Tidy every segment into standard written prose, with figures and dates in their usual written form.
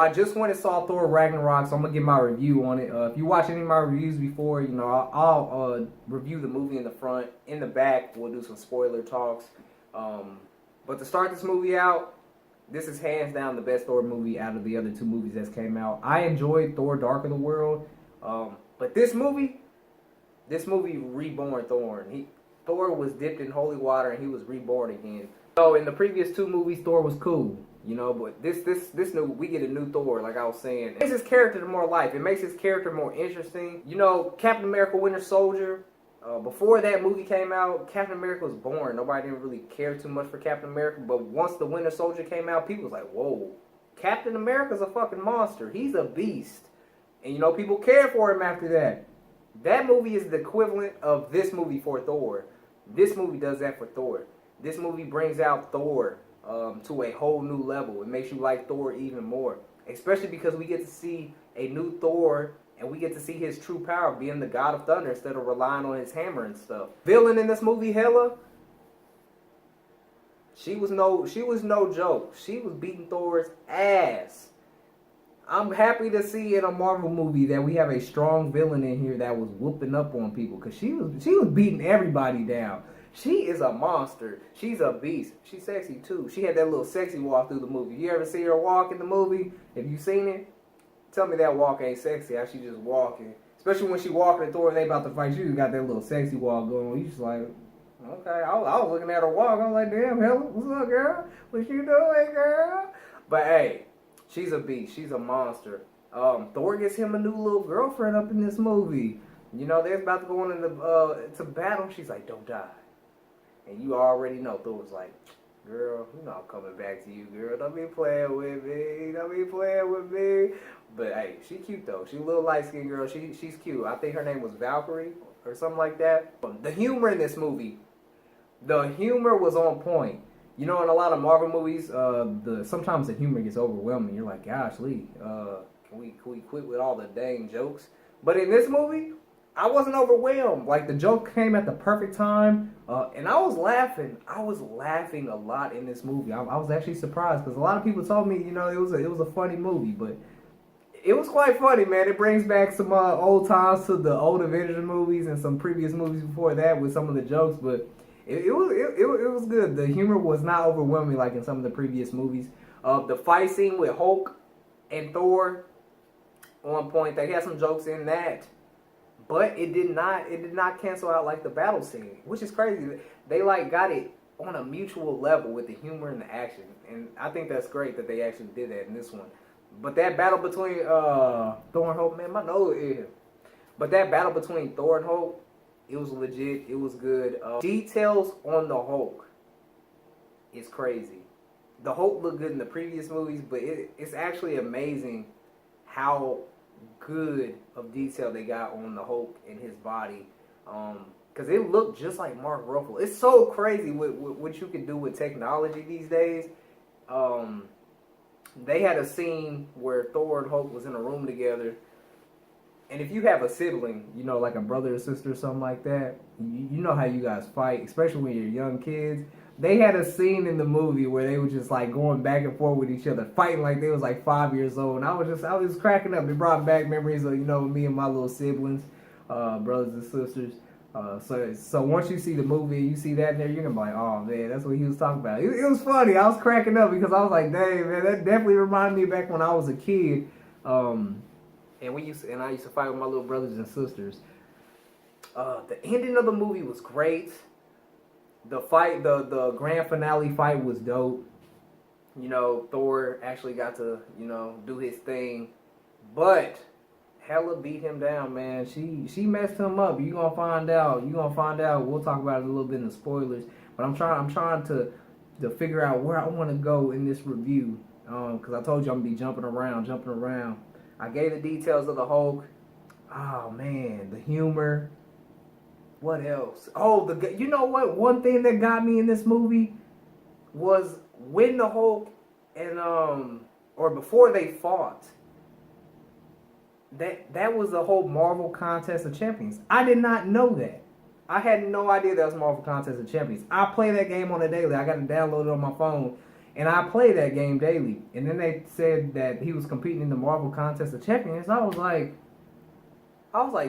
I just went and saw Thor Ragnarok, so I'm gonna give my review on it. If you watch any of my reviews before, I'll review the movie in the front. In the back, we'll do some spoiler talks. But to start this movie out, this is hands down the best Thor movie out of the other two movies that came out. I enjoyed Thor: Dark of the World, but this movie reborn Thor. Thor was dipped in holy water and he was reborn again. So in the previous two movies, Thor was cool, but this new, we get a new Thor, like I was saying. It makes his character more life. It makes his character more interesting. Captain America: Winter Soldier. Before that movie came out, Captain America was boring. Nobody didn't really care too much for Captain America. But once the Winter Soldier came out, people was like, whoa, Captain America's a fucking monster. He's a beast. And people cared for him after that. That movie is the equivalent of this movie for Thor. This movie does that for Thor. This movie brings out Thor to a whole new level. It makes you like Thor even more. Especially because we get to see a new Thor and we get to see his true power, being the God of Thunder instead of relying on his hammer and stuff. Villain in this movie, Hela, she was no joke. She was beating Thor's ass. I'm happy to see in a Marvel movie that we have a strong villain in here that was whooping up on people, because she was beating everybody down. She is a monster. She's a beast. She's sexy too. She had that little sexy walk through the movie. You ever see her walk in the movie? Have you seen it? Tell me that walk ain't sexy. How she just walking. Especially when she walking and Thor and they about to fight. She just got that little sexy walk going on. You just like, okay. I was looking at her walk. I was like, damn, Helen, what's up, girl? What you doing, girl? But hey, she's a beast. She's a monster. Thor gets him a new little girlfriend up in this movie. They're about to go on into battle. She's like, don't die. And you already know Thor's like, girl, I'm coming back to you, girl. Don't be playing with me. Don't be playing with me. But hey, she cute though. She a little light-skinned girl. She's cute. I think her name was Valkyrie or something like that. But the humor in this movie, the humor was on point. In a lot of Marvel movies, sometimes the humor gets overwhelming. You're like, gosh, Lee, can we quit with all the dang jokes? But in this movie, I wasn't overwhelmed. Like, the joke came at the perfect time, and I was laughing. I was laughing a lot in this movie. I was actually surprised, because a lot of people told me, it was a funny movie, but it was quite funny, man. It brings back some old times to the old Avengers movies and some previous movies before that with some of the jokes, but it was good. The humor was not overwhelming like in some of the previous movies. The fight scene with Hulk and Thor, on point. They had some jokes in that. But it did not cancel out like the battle scene, which is crazy. They got it on a mutual level with the humor and the action, and I think that's great that they actually did that in this one. But that battle between Thor and Hulk, man, my nose is. But that battle between Thor and Hulk, it was legit. It was good. Details on the Hulk is crazy. The Hulk looked good in the previous movies, but it's actually amazing how good of detail they got on the Hulk and his body, because it looked just like Mark Ruffalo. It's so crazy what you can do with technology these days. They had a scene where Thor and Hulk was in a room together, and if you have a sibling, like a brother or sister or something like that, you know how you guys fight, especially when you're young kids. They had a scene in the movie where they were just like going back and forth with each other, fighting like they was like 5 years old. And I was cracking up. It brought back memories of, me and my little siblings, brothers and sisters. So once you see the movie, you see that in there, you're gonna be like, oh man, that's what he was talking about. It was funny. I was cracking up because I was like, dang man, that definitely reminded me back when I was a kid. And I used to fight with my little brothers and sisters. The ending of the movie was great. The fight, the grand finale fight was dope. Thor actually got to, do his thing. But Hela beat him down, man. She messed him up. You're gonna find out. We'll talk about it a little bit in the spoilers. But I'm trying to figure out where I want to go in this review. Because I told you I'm gonna be jumping around. I gave the details of the Hulk. Oh man, the humor. What else? Oh, you know what? One thing that got me in this movie was when the Hulk and or before they fought. That was the whole Marvel Contest of Champions. I did not know that. I had no idea that was Marvel Contest of Champions. I play that game on a daily. I got to download it on my phone, And I play that game daily. And then they said that he was competing in the Marvel Contest of Champions. I was like,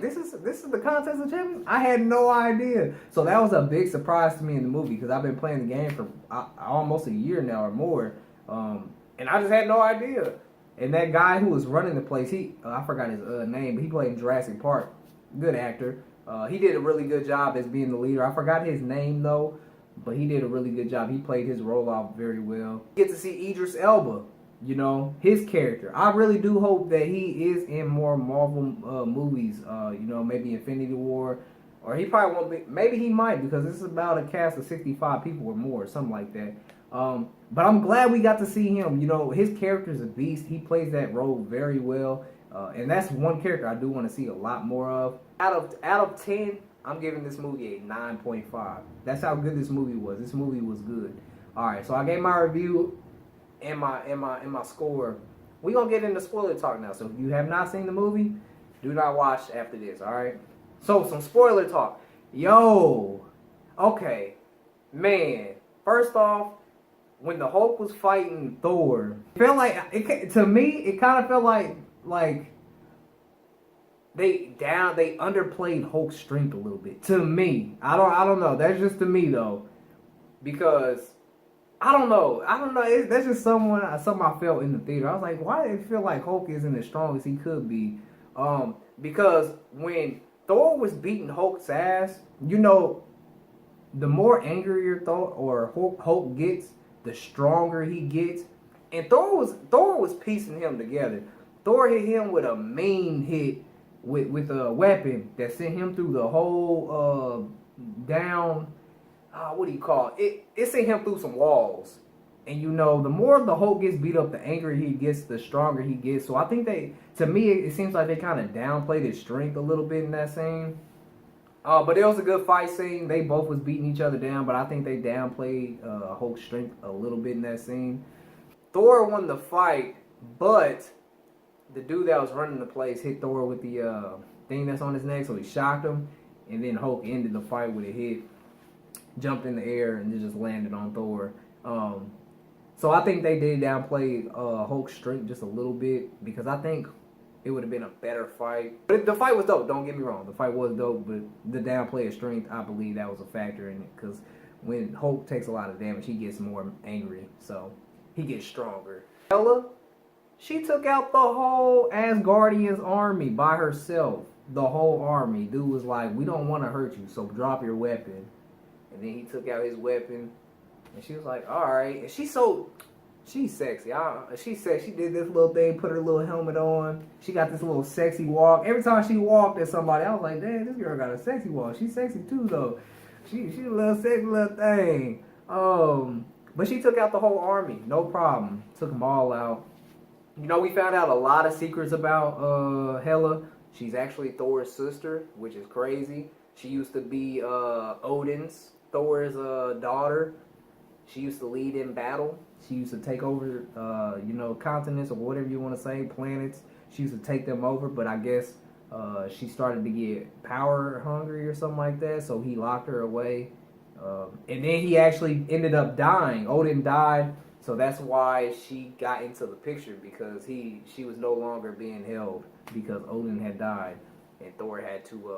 this is the Contest of Champions? I had no idea. So that was a big surprise to me in the movie because I've been playing the game for almost a year now or more. And I just had no idea. And that guy who was running the place, I forgot his name, but he played in Jurassic Park. Good actor. He did a really good job as being the leader. I forgot his name though, but he did a really good job. He played his role off very well. Get to see Idris Elba, his character. I really do hope that he is in more Marvel movies. Maybe Infinity War, or he probably won't be. Maybe he might because this is about a cast of 65 people or more, something like that. But I'm glad we got to see him. His character's a beast. He plays that role very well. And that's one character I do want to see a lot more of. Out of 10, I'm giving this movie a 9.5. That's how good this movie was. This movie was good. All right, so I gave my review and my score. We're going to get into spoiler talk now. So if you have not seen the movie, do not watch after this, all right? So some spoiler talk. Okay, man. First off, when the Hulk was fighting Thor, it felt like to me it kind of felt like they underplayed Hulk's strength a little bit. To me, I don't know. That's just to me though, because I don't know. That's just something I felt in the theater. I was like, why did it feel like Hulk isn't as strong as he could be? Because when Thor was beating Hulk's ass, the more angrier Thor or Hulk gets, the stronger he gets. And Thor was piecing him together. Thor hit him with a mean hit with a weapon that sent him through the whole down. What do you call it? It sent him through some walls. And the more the Hulk gets beat up, the angrier he gets, the stronger he gets. So I think to me, it seems like they kind of downplayed his strength a little bit in that scene. But it was a good fight scene. They both was beating each other down, but I think they downplayed Hulk's strength a little bit in that scene. Thor won the fight, but the dude that was running the place hit Thor with the thing that's on his neck, so he shocked him, and then Hulk ended the fight with a hit, jumped in the air, and just landed on Thor. So I think they did downplay Hulk's strength just a little bit, because I think it would have been a better fight. But the fight was dope, don't get me wrong. The fight was dope, but the downplay of strength, I believe that was a factor in it. Because when Hulk takes a lot of damage, he gets more angry. So he gets stronger. Hela, she took out the whole Asgardians army by herself. The whole army. Dude was like, we don't want to hurt you, so drop your weapon. And then he took out his weapon. And she was like, alright. And she's sexy. She's sexy. She did this little thing, put her little helmet on. She got this little sexy walk. Every time she walked at somebody, I was like, damn, this girl got a sexy walk. She's sexy too, though. She's a little sexy little thing. But she took out the whole army. No problem. Took them all out. We found out a lot of secrets about Hela. She's actually Thor's sister, which is crazy. She used to be Thor's daughter. She used to lead in battle. She used to take over, continents or whatever you want to say, planets. She used to take them over, but I guess she started to get power hungry or something like that, so he locked her away. And then he actually ended up dying. Odin died, so that's why she got into the picture, because she was no longer being held because Odin had died, and Thor had to,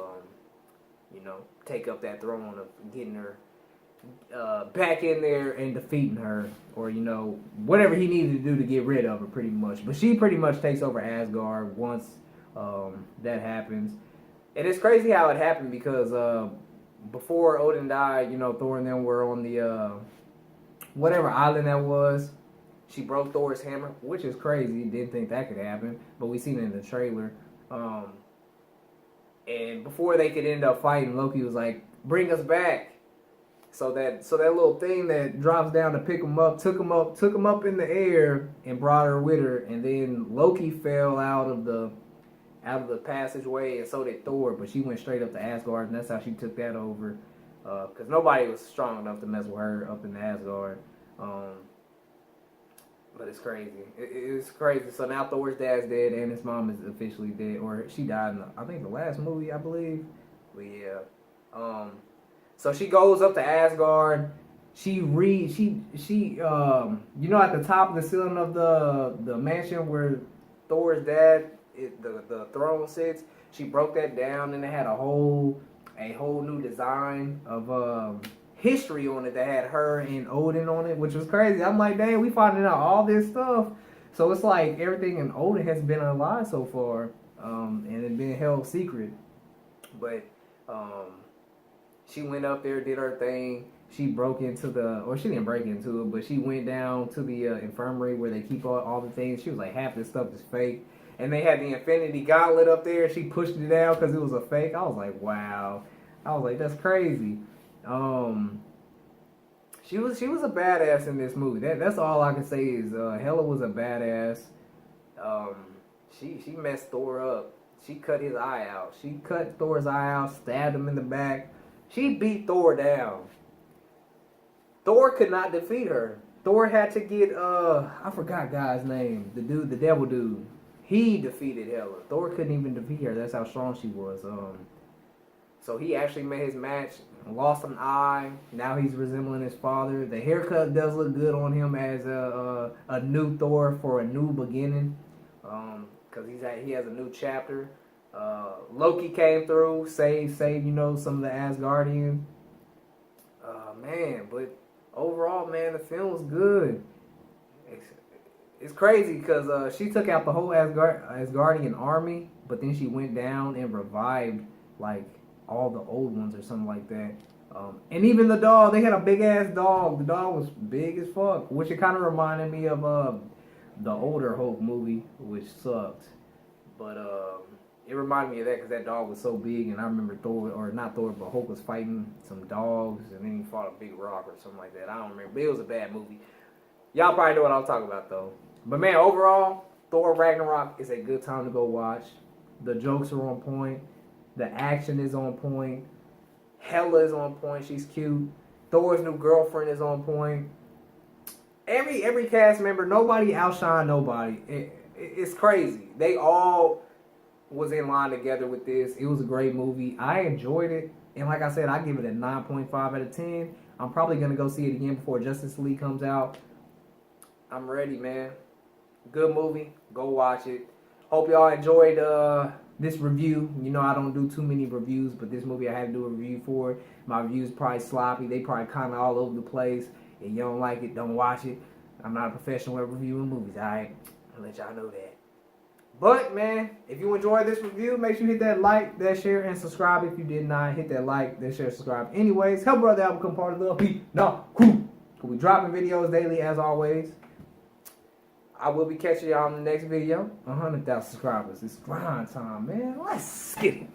take up that throne of getting her back in there and defeating her, or whatever he needed to do to get rid of her, pretty much. But she pretty much takes over Asgard once that happens. And it's crazy how it happened, because before Odin died, Thor and them were on the whatever island that was. She broke Thor's hammer, which is crazy. Didn't think that could happen, but we seen it in the trailer. And before they could end up fighting, Loki was like, bring us back. So that little thing that drops down to pick him up, took him up in the air and brought her with her. And then Loki fell out of the passageway, and so did Thor. But she went straight up to Asgard, and that's how she took that over. Because nobody was strong enough to mess with her up in Asgard. But it's crazy. It's crazy. So now Thor's dad's dead, and his mom is officially dead, or she died in I think the last movie, I believe. But yeah. So she goes up to Asgard. you know, at the top of the ceiling of the mansion where Thor's dad, the throne sits, she broke that down, and it had a whole new design of history on it that had her and Odin on it, which was crazy. I'm like, dang, we finding out all this stuff. So it's like everything in Odin has been alive so far, and it's been held secret. But she went up there, did her thing. She broke into she didn't break into it, but she went down to the infirmary where they keep all the things. She was like, half this stuff is fake. And they had the Infinity Gauntlet up there. She pushed it down because it was a fake. I was like, wow. I was like, that's crazy. She was a badass in this movie. That's all I can say is Hela was a badass. She messed Thor up. She cut his eye out. She cut Thor's eye out, stabbed him in the back. She beat Thor down. Thor could not defeat her. Thor had to get I forgot guy's name. The dude, the devil dude. He defeated Hela. Thor couldn't even defeat her. That's how strong she was. So he actually made his match, lost an eye. Now he's resembling his father. The haircut does look good on him as a new Thor for a new beginning. Because he has a new chapter. Loki came through, saved you know, some of the Asgardians. Man, but overall, man, the film was good. It's crazy because she took out the whole Asgardian army, but then she went down and revived like all the old ones or something like that. And even the dog, they had a big ass dog. The dog was big as fuck, which it kind of reminded me of the older Hulk movie, which sucked. But it reminded me of that because that dog was so big, and I remember Hulk was fighting some dogs, and then he fought a big rock or something like that. I don't remember, but it was a bad movie. Y'all probably know what I'm talking about though. But man, overall, Thor Ragnarok is a good time to go watch. The jokes are on point. The action is on point. Hela is on point. She's cute. Thor's new girlfriend is on point. Every cast member, nobody outshined nobody. It's crazy. They all was in line together with this. It was a great movie. I enjoyed it. And like I said, I give it a 9.5 out of 10. I'm probably going to go see it again before Justice League comes out. I'm ready, man. Good movie. Go watch it. Hope y'all enjoyed this review. You know I don't do too many reviews, but this movie I had to do a review for. My reviews probably sloppy. They probably kind of all over the place. If you don't like it, don't watch it. I'm not a professional at reviewing movies, alright? I'll let y'all know that. But, man, if you enjoyed this review, make sure you hit that like, that share, and subscribe. If you did not, hit that like, that share, subscribe. Anyways, help brother out become part of the little P. No, cool. We'll be dropping videos daily as always. I will be catching y'all in the next video. 100,000 subscribers. It's grind time, man. Let's get it.